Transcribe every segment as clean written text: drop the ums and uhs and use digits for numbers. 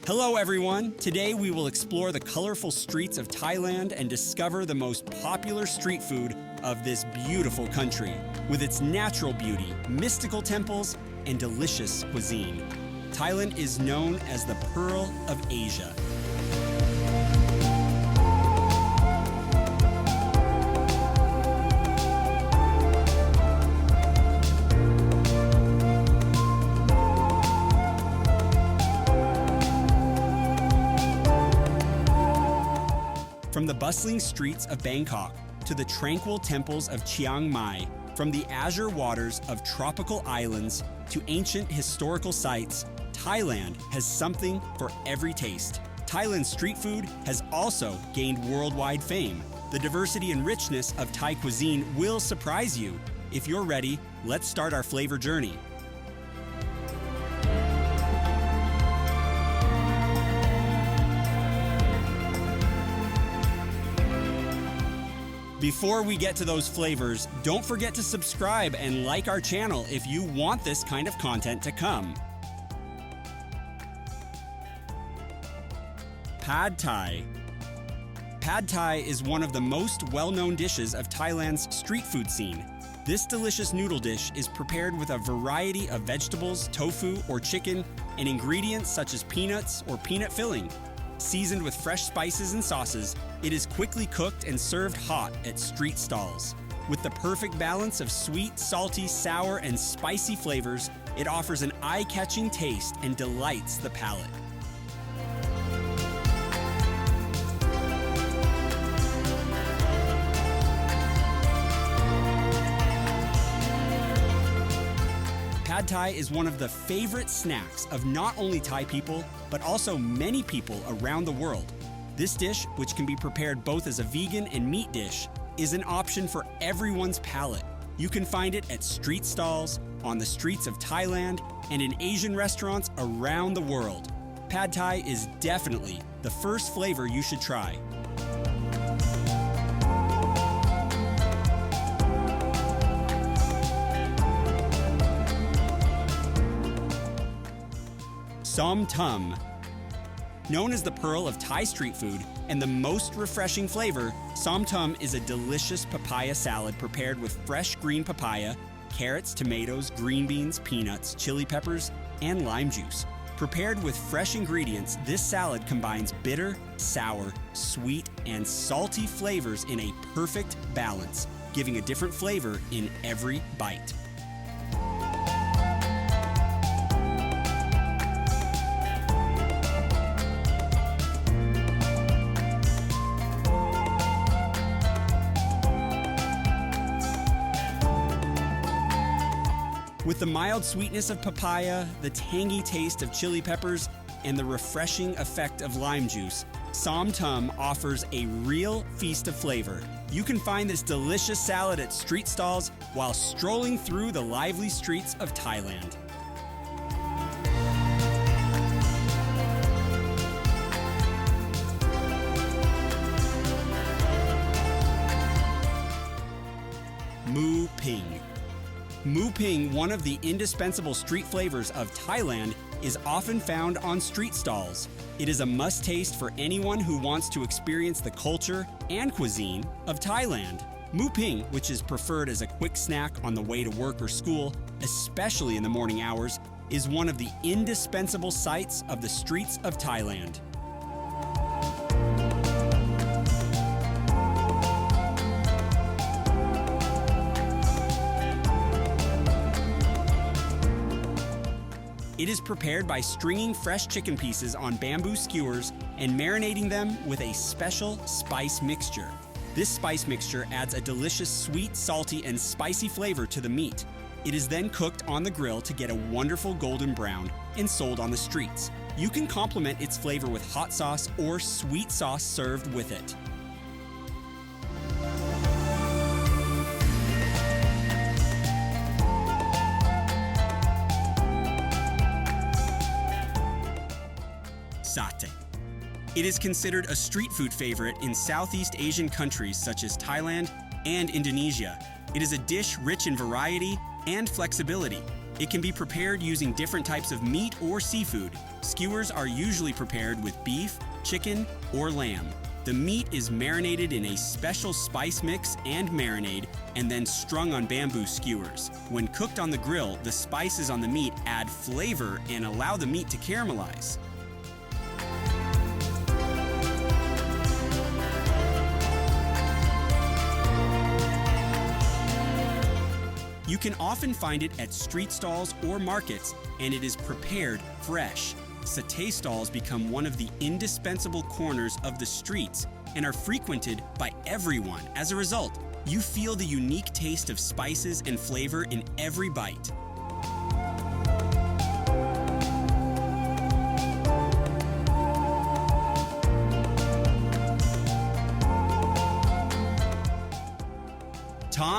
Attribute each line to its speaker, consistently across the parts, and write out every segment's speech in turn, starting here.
Speaker 1: Hello everyone! Today we will explore the colorful streets of Thailand and discover the most popular street food of this beautiful country, with its natural beauty, mystical temples, and delicious cuisine. Thailand is known as the Pearl of Asia. From the bustling streets of Bangkok to the tranquil temples of Chiang Mai, from the azure waters of tropical islands to ancient historical sites, Thailand has something for every taste. Thailand's street food has also gained worldwide fame. The diversity and richness of Thai cuisine will surprise you. If you're ready, let's start our flavor journey. Before we get to those flavors, don't forget to subscribe and like our channel if you want this kind of content to come. Pad Thai. Pad Thai is one of the most well-known dishes of Thailand's street food scene. This delicious noodle dish is prepared with a variety of vegetables, tofu or chicken, and ingredients such as peanuts or peanut filling. Seasoned with fresh spices and sauces, it is quickly cooked and served hot at street stalls. With the perfect balance of sweet, salty, sour, and spicy flavors, it offers an eye-catching taste and delights the palate. Pad Thai is one of the favorite snacks of not only Thai people, but also many people around the world. This dish, which can be prepared both as a vegan and meat dish, is an option for everyone's palate. You can find it at street stalls, on the streets of Thailand, and in Asian restaurants around the world. Pad Thai is definitely the first flavor you should try. Som Tum. Known as the pearl of Thai street food and the most refreshing flavor, Som Tum is a delicious papaya salad prepared with fresh green papaya, carrots, tomatoes, green beans, peanuts, chili peppers, and lime juice. Prepared with fresh ingredients, this salad combines bitter, sour, sweet, and salty flavors in a perfect balance, giving a different flavor in every bite. With the mild sweetness of papaya, the tangy taste of chili peppers, and the refreshing effect of lime juice, Som Tum offers a real feast of flavor. You can find this delicious salad at street stalls while strolling through the lively streets of Thailand. Moo Ping. Moo Ping, one of the indispensable street flavors of Thailand, is often found on street stalls. It is a must-taste for anyone who wants to experience the culture and cuisine of Thailand. Moo Ping, which is preferred as a quick snack on the way to work or school, especially in the morning hours, is one of the indispensable sights of the streets of Thailand. It is prepared by stringing fresh chicken pieces on bamboo skewers and marinating them with a special spice mixture. This spice mixture adds a delicious sweet, salty, and spicy flavor to the meat. It is then cooked on the grill to get a wonderful golden brown and sold on the streets. You can complement its flavor with hot sauce or sweet sauce served with it. Satay. It is considered a street food favorite in Southeast Asian countries such as Thailand and Indonesia. It is a dish rich in variety and flexibility. It can be prepared using different types of meat or seafood. Skewers are usually prepared with beef, chicken, or lamb. The meat is marinated in a special spice mix and marinade, and then strung on bamboo skewers. When cooked on the grill, the spices on the meat add flavor and allow the meat to caramelize. You can often find it at street stalls or markets, and it is prepared fresh. Satay stalls become one of the indispensable corners of the streets and are frequented by everyone. As a result, you feel the unique taste of spices and flavor in every bite.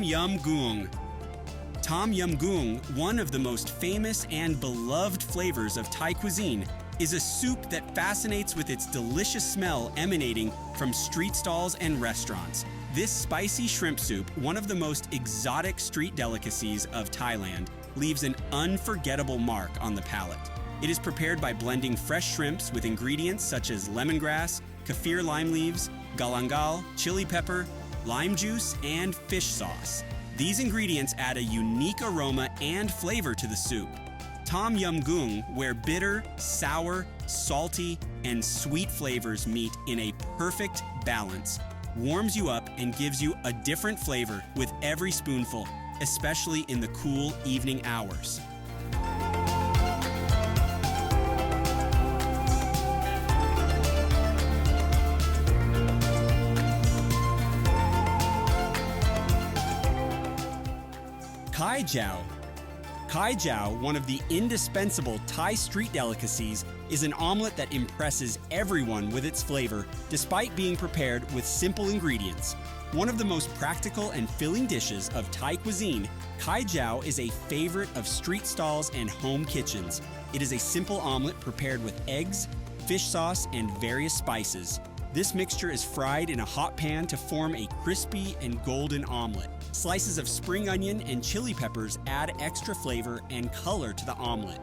Speaker 1: Yum Goong. Yum Goong, one of the most famous and beloved flavors of Thai cuisine, is a soup that fascinates with its delicious smell emanating from street stalls and restaurants. This spicy shrimp soup, one of the most exotic street delicacies of Thailand, leaves an unforgettable mark on the palate. It is prepared by blending fresh shrimps with ingredients such as lemongrass, kaffir lime leaves, galangal, chili pepper, lime juice, and fish sauce. These ingredients add a unique aroma and flavor to the soup. Yum Goong, where bitter, sour, salty, and sweet flavors meet in a perfect balance, warms you up and gives you a different flavor with every spoonful, especially in the cool evening hours. Jeow, one of the indispensable Thai street delicacies, is an omelet that impresses everyone with its flavor despite being prepared with simple ingredients. One of the most practical and filling dishes of Thai cuisine, Jeow is a favorite of street stalls and home kitchens. It is a simple omelet prepared with eggs, fish sauce, and various spices. This mixture is fried in a hot pan to form a crispy and golden omelet. Slices of spring onion and chili peppers add extra flavor and color to the omelet.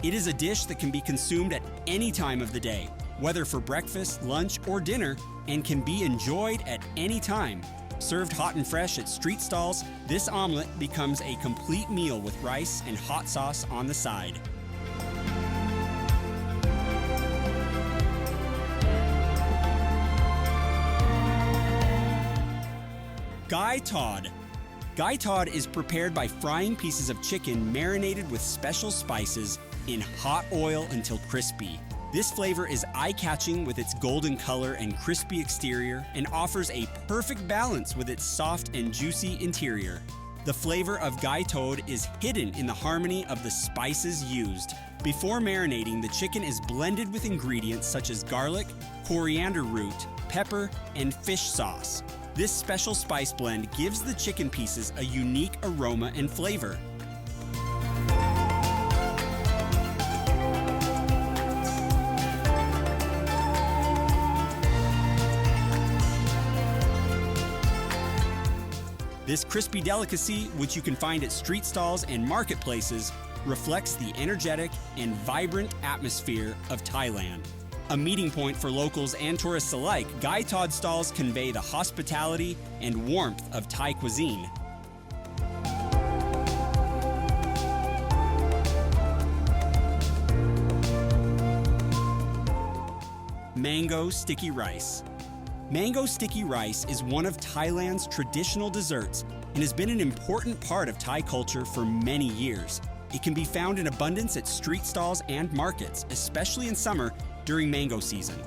Speaker 1: It is a dish that can be consumed at any time of the day, whether for breakfast, lunch, or dinner, and can be enjoyed at any time. Served hot and fresh at street stalls, this omelet becomes a complete meal with rice and hot sauce on the side. Gai Tod. Gai Tod is prepared by frying pieces of chicken marinated with special spices in hot oil until crispy. This flavor is eye-catching with its golden color and crispy exterior and offers a perfect balance with its soft and juicy interior. The flavor of Gai Tod is hidden in the harmony of the spices used. Before marinating, the chicken is blended with ingredients such as garlic, coriander root, pepper, and fish sauce. This special spice blend gives the chicken pieces a unique aroma and flavor. This crispy delicacy, which you can find at street stalls and marketplaces, reflects the energetic and vibrant atmosphere of Thailand. A meeting point for locals and tourists alike, Gai Tod stalls convey the hospitality and warmth of Thai cuisine. Mango sticky rice. Mango sticky rice is one of Thailand's traditional desserts and has been an important part of Thai culture for many years. It can be found in abundance at street stalls and markets, especially in summer during mango season.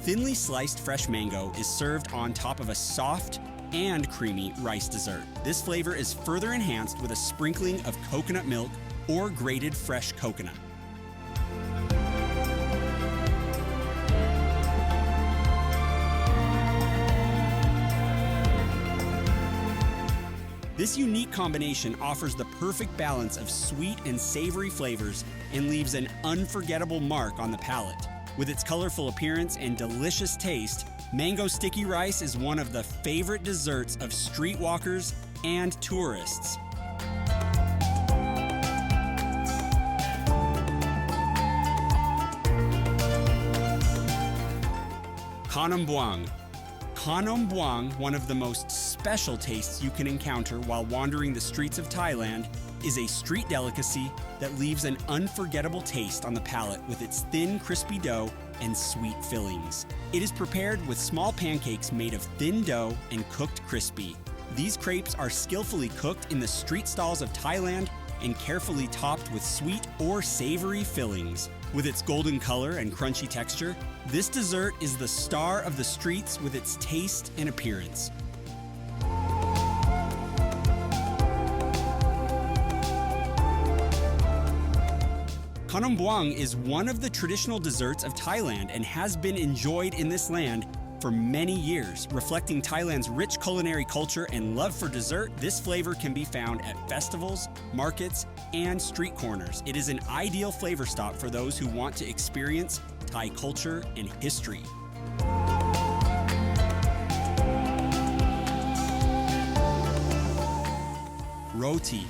Speaker 1: Thinly sliced fresh mango is served on top of a soft and creamy rice dessert. This flavor is further enhanced with a sprinkling of coconut milk or grated fresh coconut. This unique combination offers the perfect balance of sweet and savory flavors and leaves an unforgettable mark on the palate. With its colorful appearance and delicious taste, mango sticky rice is one of the favorite desserts of streetwalkers and tourists. Khanom Buang. Khanom Buang, one of the most special tastes you can encounter while wandering the streets of Thailand, is a street delicacy that leaves an unforgettable taste on the palate with its thin, crispy dough and sweet fillings. It is prepared with small pancakes made of thin dough and cooked crispy. These crepes are skillfully cooked in the street stalls of Thailand and carefully topped with sweet or savory fillings. With its golden color and crunchy texture, this dessert is the star of the streets with its taste and appearance. Khanom Buang is one of the traditional desserts of Thailand and has been enjoyed in this land for many years. Reflecting Thailand's rich culinary culture and love for dessert, this flavor can be found at festivals, markets, and street corners. It is an ideal flavor stop for those who want to experience Thai culture and history. Roti.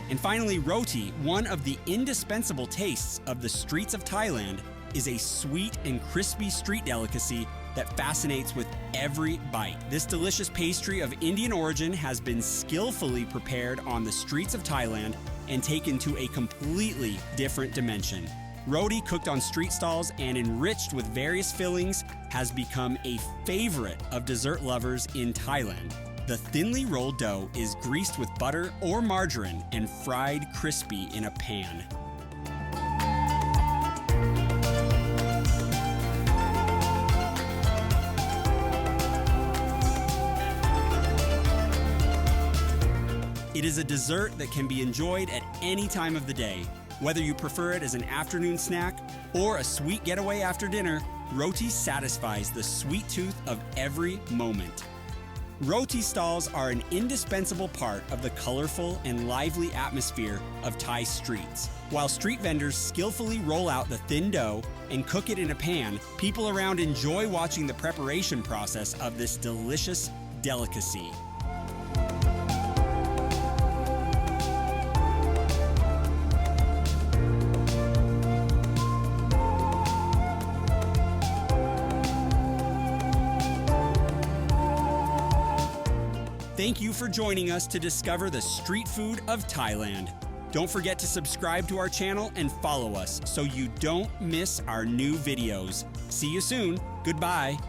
Speaker 1: And finally, roti, one of the indispensable tastes of the streets of Thailand, is a sweet and crispy street delicacy that fascinates with every bite. This delicious pastry of Indian origin has been skillfully prepared on the streets of Thailand and taken to a completely different dimension. Roti, cooked on street stalls and enriched with various fillings, has become a favorite of dessert lovers in Thailand. The thinly rolled dough is greased with butter or margarine and fried crispy in a pan. It is a dessert that can be enjoyed at any time of the day. Whether you prefer it as an afternoon snack or a sweet getaway after dinner, roti satisfies the sweet tooth of every moment. Roti stalls are an indispensable part of the colorful and lively atmosphere of Thai streets. While street vendors skillfully roll out the thin dough and cook it in a pan, people around enjoy watching the preparation process of this delicious delicacy. Thank you for joining us to discover the street food of Thailand. Don't forget to subscribe to our channel and follow us so you don't miss our new videos. See you soon. Goodbye.